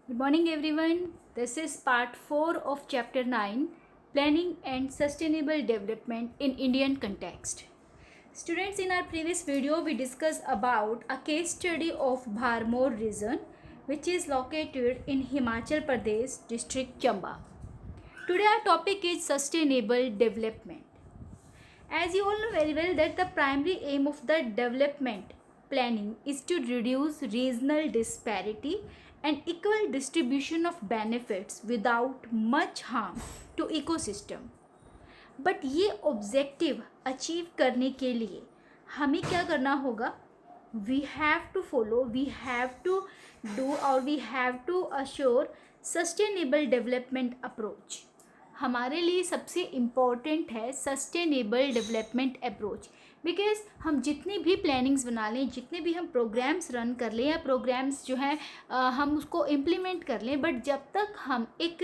Good morning, everyone. This is part 4 of chapter 9, Planning and Sustainable Development in Indian Context. Students, in our previous video, we discussed about a case study of Bharmor region, which is located in Himachal Pradesh district Chamba. Today, our topic is sustainable development. As you all know very well that the primary aim of the development planning is to reduce regional disparity and equal distribution of benefits without much harm to ecosystem. But ये objective achieve करने के लिए हमें क्या करना होगा? We have to follow, we have to do और we have to assure sustainable development approach. हमारे लिए सबसे इम्पॉर्टेंट है सस्टेनेबल डेवलपमेंट अप्रोच. बिकॉज हम जितनी भी प्लानिंग्स बना लें, जितने भी हम प्रोग्राम्स रन कर लें या प्रोग्राम्स जो है हम उसको इम्प्लीमेंट कर लें, बट जब तक हम एक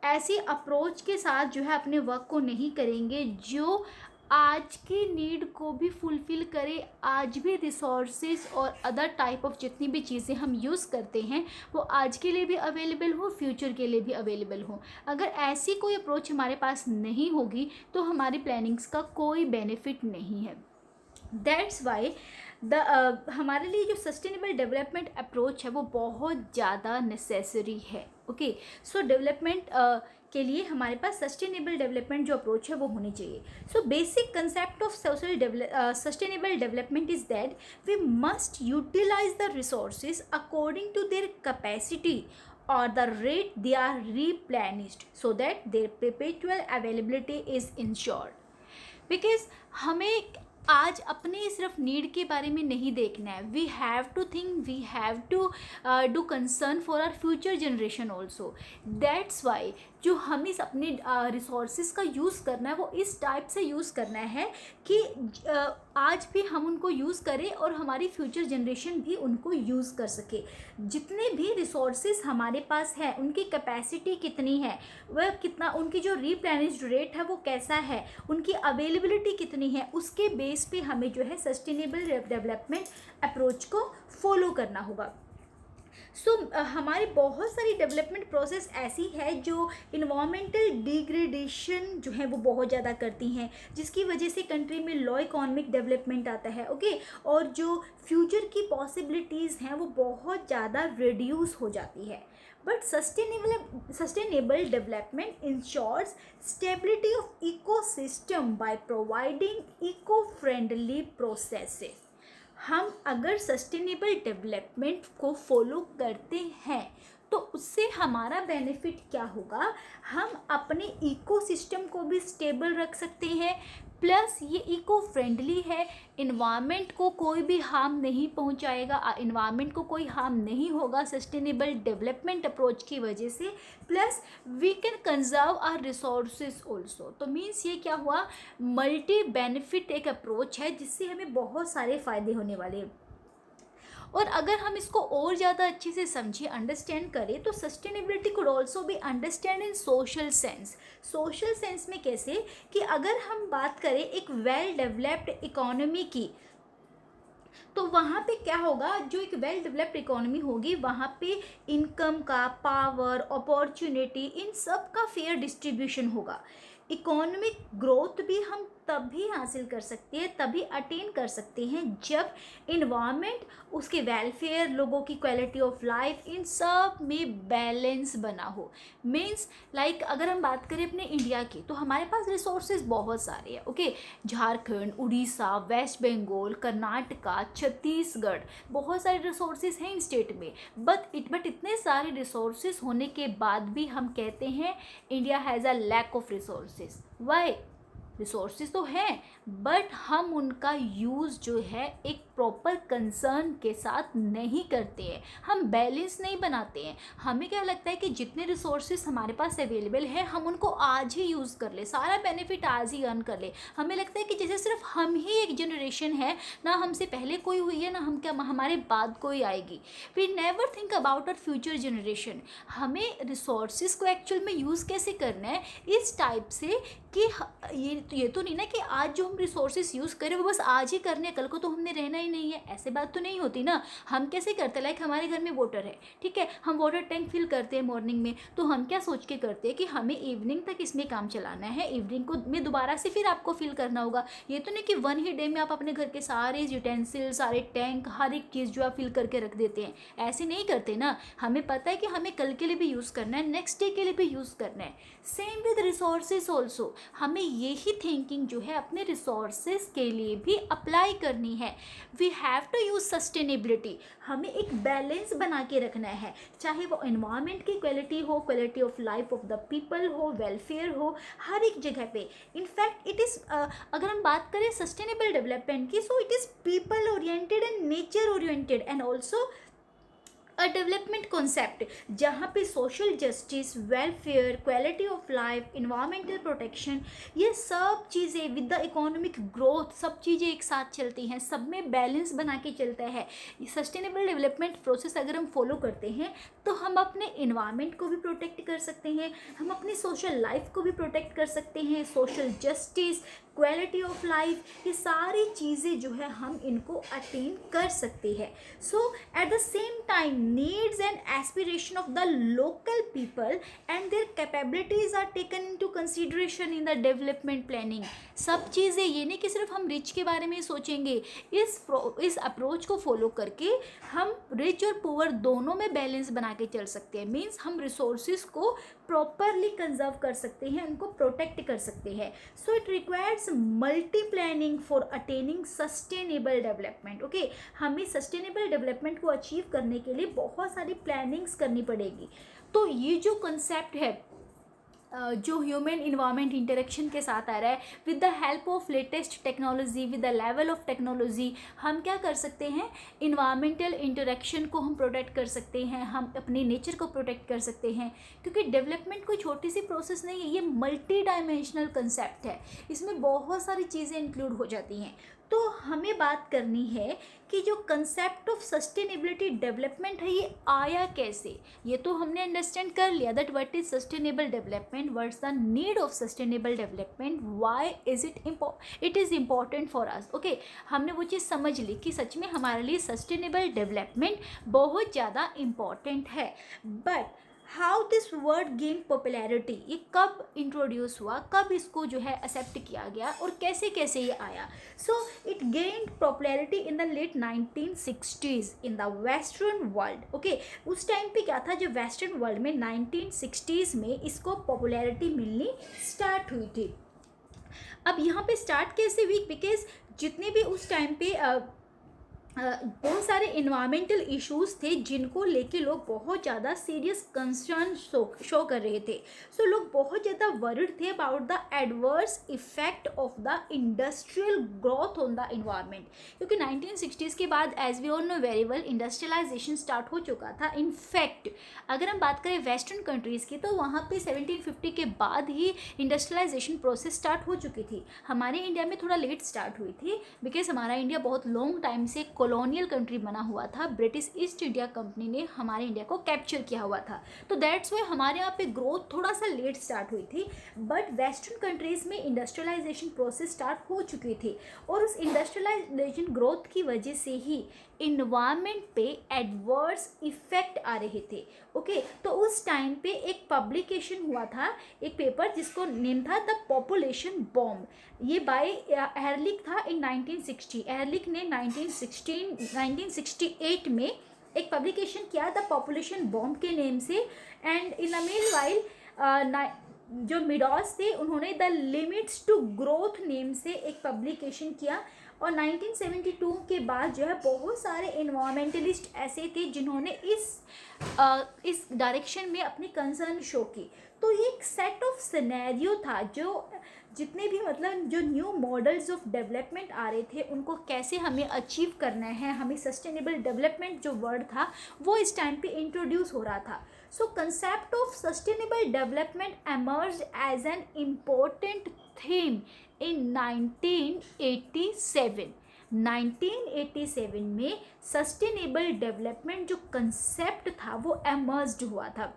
ऐसी अप्रोच के साथ जो है अपने वर्क को नहीं करेंगे जो आज की नीड को भी फुलफ़िल करे, आज भी रिसोर्सेज और अदर टाइप ऑफ जितनी भी चीज़ें हम यूज़ करते हैं वो आज के लिए भी अवेलेबल हो, फ्यूचर के लिए भी अवेलेबल हो. अगर ऐसी कोई अप्रोच हमारे पास नहीं होगी तो हमारी प्लानिंग्स का कोई बेनिफिट नहीं है. दैट्स वाई हमारे लिए जो सस्टेनेबल डेवलपमेंट अप्रोच है वो बहुत ज़्यादा नेसेसरी है. ओके, सो डेवलपमेंट के लिए हमारे पास सस्टेनेबल डेवलपमेंट जो अप्रोच है वो होनी चाहिए. So basic concept of sustainable development is that we must utilise the resources according to their capacity or the rate they are replenished so that their perpetual availability is ensured. Because हमें आज अपने सिर्फ need के बारे में नहीं देखना है. We have to think, we have to do concern for our future generation also. That's why जो हमें अपने रिसोर्सेज का यूज़ करना है वो इस टाइप से यूज़ करना है कि आज भी हम उनको यूज़ करें और हमारी फ्यूचर जनरेशन भी उनको यूज़ कर सके. जितने भी रिसोर्सेज हमारे पास हैं उनकी कैपेसिटी कितनी है, वह कितना, उनकी जो रिप्लेनिश्ड रेट है वो कैसा है, उनकी अवेलेबिलिटी कितनी है, उसके बेस पे हमें जो है सस्टेनेबल डेवलपमेंट अप्रोच को फॉलो करना होगा. सो हमारी बहुत सारी डेवलपमेंट प्रोसेस ऐसी है जो इन्वामेंटल डिग्रेडेशन जो है वो बहुत ज़्यादा करती हैं, जिसकी वजह से कंट्री में लो इकोनॉमिक डेवलपमेंट आता है. ओके, और जो फ्यूचर की पॉसिबिलिटीज़ हैं वो बहुत ज़्यादा रिड्यूस हो जाती है. But sustainable development ensures stability of ecosystem by providing eco friendly processes. हम अगर सस्टेनेबल डेवलपमेंट को फॉलो करते हैं तो उससे हमारा बेनिफिट क्या होगा? हम अपने इकोसिस्टम को भी स्टेबल रख सकते हैं, प्लस ये इको फ्रेंडली है, इन्वायरमेंट को कोई भी हार्म नहीं पहुंचाएगा, इन्वायरमेंट को कोई हार्म नहीं होगा सस्टेनेबल डेवलपमेंट अप्रोच की वजह से, plus we can conserve our resources also. तो मीन्स ये क्या हुआ? मल्टी बेनिफिट एक अप्रोच है जिससे हमें बहुत सारे फ़ायदे होने वाले हैं. और अगर हम इसको और ज़्यादा अच्छे से समझें, अंडरस्टैंड करें, तो sustainability could also be understand in social sense. Social sense में कैसे? कि अगर हम बात करें एक वेल डेवलप्ड इकोनॉमी की, तो वहाँ पे क्या होगा? जो एक वेल डेवलप्ड इकोनॉमी होगी वहाँ पे इनकम का, पावर, अपॉर्चुनिटी, इन सब का फेयर डिस्ट्रीब्यूशन होगा. इकोनॉमिक ग्रोथ भी हम तभी हासिल कर सकते हैं, तभी अटेन कर सकते हैं जब इन्वायरमेंट, उसके वेलफेयर, लोगों की क्वालिटी ऑफ लाइफ, इन सब में बैलेंस बना हो. मीन्स लाइक अगर हम बात करें अपने इंडिया की तो हमारे पास रिसोर्सेज बहुत सारे हैं. ओके, झारखंड, उड़ीसा, वेस्ट बंगाल, कर्नाटका, छत्तीसगढ़, बहुत सारे रिसोर्सेज हैं इन स्टेट में. बट इतने सारे रिसोर्सेज होने के बाद भी हम कहते हैं India has a lack of resources. Why? Resources तो हैं बट हम उनका यूज़ जो है एक प्रॉपर कंसर्न के साथ नहीं करते हैं, हम बैलेंस नहीं बनाते हैं. हमें क्या लगता है कि जितने रिसोर्सेज हमारे पास अवेलेबल है हम उनको आज ही यूज़ कर ले, सारा बेनिफिट आज ही अर्न कर ले. हमें लगता है कि जैसे सिर्फ हम ही एक जनरेशन है, ना हमसे पहले कोई हुई है, ना हम क्या हमारे बाद कोई आएगी. We never think about our future generation. हमें रिसोर्सेज को एक्चुअल में यूज़ कैसे करना है इस टाइप से कि ये तो नहीं ना कि आज जो हम रिसोर्सेज यूज़ करें वो बस आज ही करने, कल को तो हमने रहना ही नहीं है, ऐसे बात तो नहीं होती ना। हम कैसे करते हैं, लाइक हमारे घर में वाटर है, ठीक है, हम वाटर टैंक फिल करते हैं मॉर्निंग में, तो हम क्या सोच के करते हैं कि हमें इवनिंग तक इसमें काम चलाना है, इवनिंग को में दोबारा से फिर आपको फिल करना होगा। ये तो नहीं कि वन ही डे में आप अपने घर के सारे यूटेंसिल, सारे टैंक, हर एक चीज़ जो आप फिल करके रख देते हैं, ऐसे नहीं करते ना। हमें पता है कि हमें कल के लिए भी यूज़ करना है, नेक्स्ट डे के लिए भी यूज़ करना है। सेम विद रिसोर्सेज ऑल्सो, हमें यही थिंकिंग जो है अपने रिसोर्सेज के लिए भी अप्लाई करनी है। We have to use sustainability, हमें एक बैलेंस बना के रखना है, चाहे वो एनवायरनमेंट की क्वालिटी हो, quality of life of the people हो, वेलफेयर हो, हर एक जगह पे। इनफैक्ट इट इज़ अगर हम बात करें सस्टेनेबल डेवलपमेंट की, so it is people oriented and nature oriented and also a development concept, जहाँ पे social justice, welfare, quality of life, environmental protection, ये सब चीज़ें विद द इकोनॉमिक ग्रोथ, सब चीज़ें एक साथ चलती हैं, सब में बैलेंस बना के चलता है। सस्टेनेबल डेवलपमेंट प्रोसेस अगर हम फॉलो करते हैं तो हम अपने इन्वायरमेंट को भी प्रोटेक्ट कर सकते हैं, हम अपनी सोशल लाइफ को भी प्रोटेक्ट कर सकते हैं, social justice, quality of life, ये सारी चीज़ें जो है हम इनको अटेन कर सकते हैं। So at the same time needs and aspiration of the local people and their capabilities are taken into consideration in the development planning. सब चीज़ें, ये नहीं कि सिर्फ हम रिच के बारे में सोचेंगे, इस अप्रोच को फॉलो करके हम रिच और पुअर दोनों में बैलेंस बना के चल सकते हैं। मीन्स हम रिसोर्सेज को प्रॉपरली कंजर्व कर सकते हैं, उनको प्रोटेक्ट कर सकते हैं। So it requires multi planning for attaining sustainable development. Okay, हमें सस्टेनेबल डेवलपमेंट को अचीव करने के लिए बहुत सारी प्लानिंग्स करनी पड़ेगी। तो ये जो कंसेप्ट है जो ह्यूमन इन्वायरमेंट इंटरेक्शन के साथ आ रहा है, with the help of latest technology, with the level of technology, हम क्या कर सकते हैं, इन्वायरमेंटल इंटरेक्शन को हम प्रोटेक्ट कर सकते हैं, हम अपने नेचर को प्रोटेक्ट कर सकते हैं। क्योंकि डेवलपमेंट कोई छोटी सी प्रोसेस नहीं है, ये मल्टी डायमेंशनल कंसेप्ट है, इसमें बहुत सारी चीज़ें इंक्लूड हो जाती हैं। तो हमें बात करनी है कि जो कंसेप्ट ऑफ सस्टेनेबिलिटी डेवलपमेंट है, ये आया कैसे। ये तो हमने अंडरस्टैंड कर लिया that what is sustainable development, what's the need of sustainable development, why is it is important for us. Okay, हमने वो चीज़ समझ ली कि सच में हमारे लिए सस्टेनेबल डेवलपमेंट बहुत ज़्यादा इम्पॉर्टेंट है। But how this word gain popularity, ये कब इंट्रोड्यूस हुआ, कब इसको जो है एक्सेप्ट किया गया और कैसे कैसे ये आया। So it gain popularity in the late 1960s in the western world. Okay, उस टाइम पे क्या था, जो वेस्टर्न वर्ल्ड में 1960s में इसको पॉपुलैरिटी मिलनी स्टार्ट हुई थी। अब यहाँ पे स्टार्ट कैसे हुई, बिकॉज जितने भी उस टाइम पे बहुत सारे इन्वायरमेंटल इश्यूज थे जिनको लेके लोग बहुत ज़्यादा सीरियस कंसर्न शो कर रहे थे। सो लोग बहुत ज़्यादा वरिड थे about the adverse effect of the industrial growth on the environment. क्योंकि 1960s के बाद as we all know very well industrialisation start हो चुका था। इनफैक्ट अगर हम बात करें वेस्टर्न कंट्रीज़ की, तो वहाँ पे 1750 के बाद ही इंडस्ट्रियलाइजेशन प्रोसेस स्टार्ट हो चुकी थी। हमारे इंडिया में थोड़ा लेट स्टार्ट हुई थी, बिकॉज हमारा इंडिया बहुत लॉन्ग टाइम से कॉलोनियल कंट्री बना हुआ था। ब्रिटिश ईस्ट इंडिया कंपनी ने हमारे इंडिया को कैप्चर किया हुआ था, तो दैट्स वाई हमारे यहाँ पे ग्रोथ थोड़ा सा लेट स्टार्ट हुई थी। बट वेस्टर्न कंट्रीज़ में इंडस्ट्रियलाइजेशन प्रोसेस स्टार्ट हो चुकी थी, और उस इंडस्ट्रियलाइजेशन ग्रोथ की वजह से ही इन्वायरमेंट पे एडवर्स इफेक्ट आ रहे थे। ओके, तो उस टाइम पे एक पब्लिकेशन हुआ था, एक पेपर जिसको नेम था द पॉपुलेशन बॉम्ब। ये बाय एहरलिक था इन 1960। एहरलिक ने 1968 में एक पब्लिकेशन किया द पॉपुलेशन बॉम्ब के नेम से। And in the meanwhile जो मिडॉस थे उन्होंने the limits to growth name से एक पब्लिकेशन किया। और 1972 के बाद जो है बहुत सारे इन्वायरमेंटलिस्ट ऐसे थे जिन्होंने इस डायरेक्शन में अपनी कंसर्न शो की। तो ये एक सेट ऑफ सिनेरियो था, जो जितने भी मतलब जो न्यू मॉडल्स ऑफ डेवलपमेंट आ रहे थे उनको कैसे हमें अचीव करना है, हमें सस्टेनेबल डेवलपमेंट जो वर्ड था वो इस टाइम पे इंट्रोड्यूस हो रहा था। So concept of sustainable development emerge as an important theme in 1987। 1987 में सस्टेनेबल डेवलपमेंट जो कंसेप्ट था वो एमर्ज्ड हुआ था।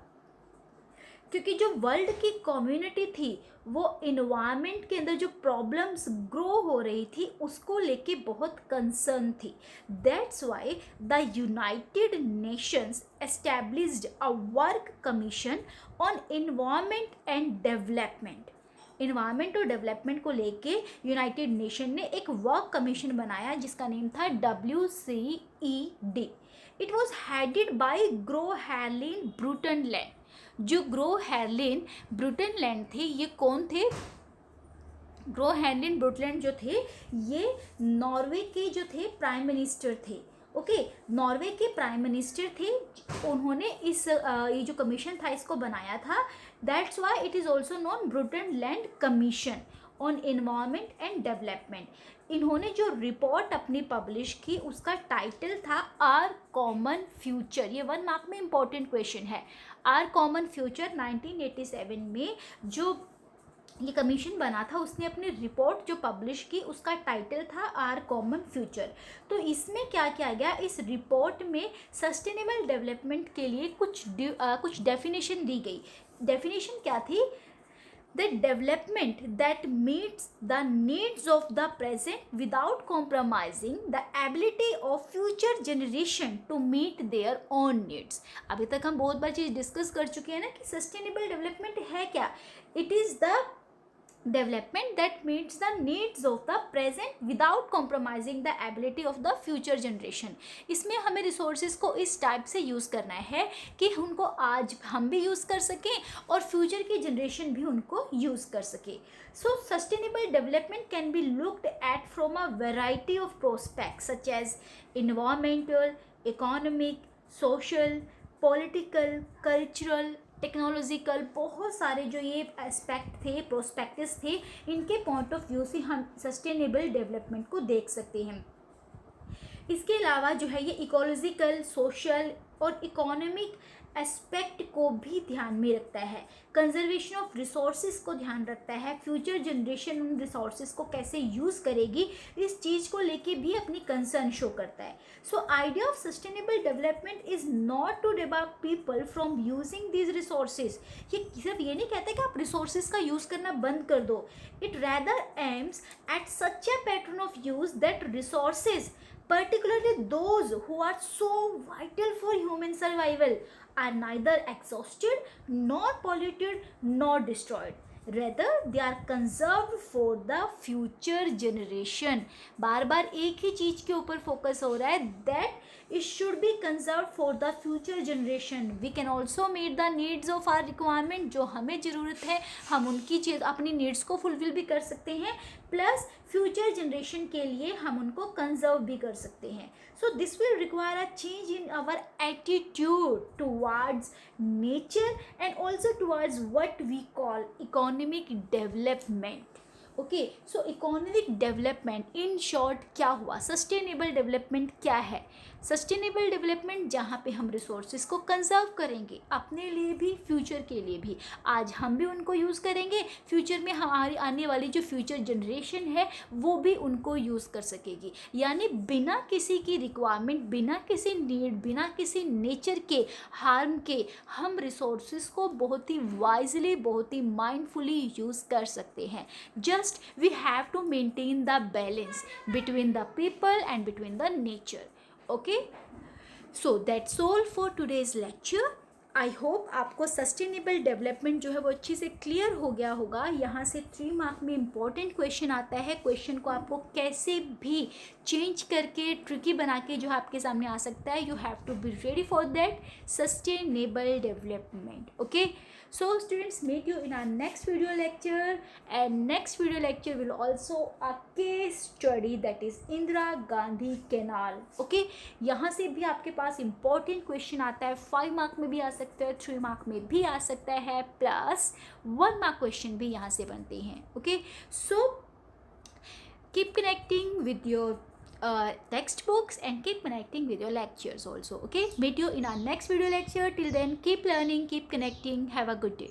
क्योंकि जो वर्ल्ड की कम्युनिटी थी वो इन्वायरमेंट के अंदर जो प्रॉब्लम्स ग्रो हो रही थी उसको लेके बहुत कंसर्न थी. That's why the United Nations established a work commission on environment and development. Environment और डेवलपमेंट को लेके यूनाइटेड नेशन ने एक वर्क कमीशन बनाया जिसका नेम था WCED. It was headed by Gro Harlem Brundtland. जो ग्रो हेरलिन ब्रूटनलैंड थे, ये कौन थे? ग्रो हेरलिन ब्रूटलैंड जो थे ये नॉर्वे के जो थे प्राइम मिनिस्टर थे. ओके, नॉर्वे के प्राइम मिनिस्टर थे. उन्होंने इस ये जो कमीशन था इसको बनाया था. That's why it is also known Brundtland Commission on environment and development. इन्होंने जो रिपोर्ट अपनी पब्लिश की उसका टाइटल था आर कॉमन फ्यूचर. ये 1 मार्क में इम्पॉर्टेंट क्वेश्चन है. आर कॉमन फ्यूचर 1987 में जो ये कमीशन बना था उसने अपनी रिपोर्ट जो पब्लिश की उसका टाइटल था आर कॉमन फ्यूचर. तो इसमें क्या किया गया, इस रिपोर्ट में सस्टेनेबल डेवलपमेंट के लिए कुछ डेफिनेशन दी गई. डेफिनेशन क्या थी? The development that meets the needs of the present without compromising the ability of future generation to meet their own needs. अभी तक हम बहुत बार चीज़ डिस्कस कर चुके हैं ना कि सस्टेनेबल डेवलपमेंट है क्या. It is the development that meets the needs of the present without compromising the ability of the future generation. इसमें हमें रिसोर्सेज को इस टाइप से यूज़ करना है कि उनको आज हम भी यूज़ कर सकें और फ्यूचर की जनरेशन भी उनको यूज़ कर सके. So sustainable development can be looked at from a variety of prospects such as environmental, economic, social, political, cultural, technological. बहुत सारे जो ये एस्पेक्ट थे, प्रोस्पेक्टिस थे, इनके पॉइंट ऑफ व्यू से हम सस्टेनेबल डेवलपमेंट को देख सकते हैं. इसके अलावा जो है ये इकोलॉजिकल, सोशल और इकोनॉमिक एस्पेक्ट को भी ध्यान में रखता है. कंजर्वेशन ऑफ रिसोर्सेज को ध्यान रखता है. फ्यूचर जनरेशन उन रिसोर्सेज को कैसे यूज़ करेगी इस चीज़ को लेके भी अपनी कंसर्न शो करता है. So idea of sustainable development is not to debar people from using these resources. ये सिर्फ ये नहीं कहते कि आप रिसोर्सेज का यूज़ करना बंद कर दो. It rather aims at such a pattern of use that resources, particularly those who are so vital for human survival, are neither exhausted nor polluted nor destroyed. Rather they are conserved for the future generation. बार बार एक ही चीज़ के ऊपर focus हो रहा है, that it should be conserved for the future generation. We can also meet the needs of our requirement. जो हमें ज़रूरत है हम उनकी चीज़ अपनी नीड्स को फुलफिल भी कर सकते हैं, प्लस फ्यूचर जनरेशन के लिए हम उनको कंजर्व भी कर सकते हैं. So this will require a change in our attitude towards nature and also towards what we call economic development. Okay, so economic development in short क्या हुआ? सस्टेनेबल डेवलपमेंट क्या है? सस्टेनेबल डेवलपमेंट जहाँ पे हम रिसोर्सेज को कंजर्व करेंगे अपने लिए भी, फ्यूचर के लिए भी. आज हम भी उनको यूज़ करेंगे, फ्यूचर में हमारी आने वाली जो फ्यूचर जनरेशन है वो भी उनको यूज़ कर सकेगी. यानी बिना किसी की रिक्वायरमेंट, बिना किसी नीड, बिना किसी नेचर के हार्म के हम रिसोर्सेज को बहुत ही वाइजली, बहुत ही माइंडफुली यूज़ कर सकते हैं. Just we have to maintain the balance between the people and between the nature. Okay, so that's all for today's lecture. I hope आपको सस्टेनेबल डेवलपमेंट जो है वो अच्छी से क्लियर हो गया होगा. यहाँ से 3 मार्क में इम्पॉर्टेंट क्वेश्चन आता है. क्वेश्चन को आपको कैसे भी चेंज करके ट्रिकी बना के जो आपके सामने आ सकता है. You have to be ready for that sustainable development. Okay, so students, meet you in our next video lecture, and next video lecture will also a case study that is Indira Gandhi Canal. Okay, यहाँ से भी आपके पास important question आता है. 5 mark में भी आ सकता है, 3 मार्क में भी आ सकता है, प्लस 1 मार्क क्वेश्चन भी यहाँ से बनते हैं. Okay, so keep connecting with your textbooks and keep connecting with your lectures also. Okay, meet you in our next video lecture. Till then, keep learning, keep connecting. Have a good day.